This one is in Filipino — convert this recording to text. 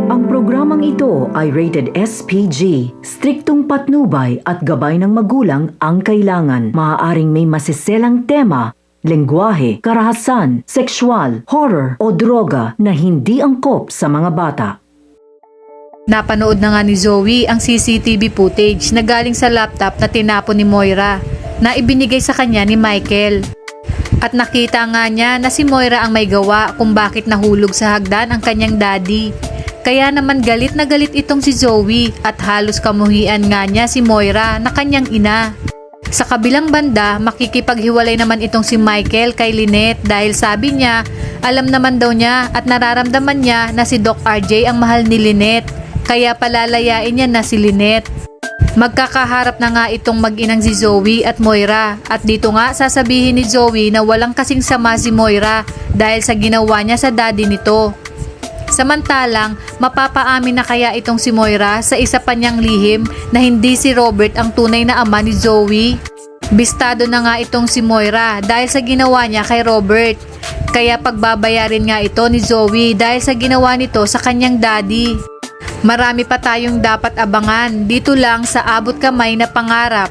Ang programang ito ay rated SPG. Striktong patnubay at gabay ng magulang ang kailangan. Maaaring may masiselang tema, lengguwahe, karahasan, sexual, horror o droga na hindi angkop sa mga bata. Napanood na nga ni Zoe ang CCTV footage na galing sa laptop na tinapon ni Moira na ibinigay sa kanya ni Michael. At nakita nga niya na si Moira ang may gawa kung bakit nahulog sa hagdan ang kanyang daddy. Kaya naman galit na galit itong si Zoe at halos kamuhian nga niya si Moira na kanyang ina. Sa kabilang banda, makikipaghiwalay naman itong si Michael kay Lynette dahil sabi niya, alam naman daw niya at nararamdaman niya na si Doc RJ ang mahal ni Lynette, kaya palalayain niya na si Lynette. Magkakaharap na nga itong mag-inang si Zoe at Moira at dito nga sasabihin ni Zoe na walang kasing sama si Moira dahil sa ginawa niya sa daddy nito. Samantalang, mapapaamin na kaya itong si Moira sa isa pa niyang lihim na hindi si Robert ang tunay na ama ni Zoe? Bistado na nga itong si Moira dahil sa ginawa niya kay Robert. Kaya pagbabayarin nga ito ni Zoe dahil sa ginawa nito sa kanyang daddy. Marami pa tayong dapat abangan dito lang sa Abot Kamay na Pangarap.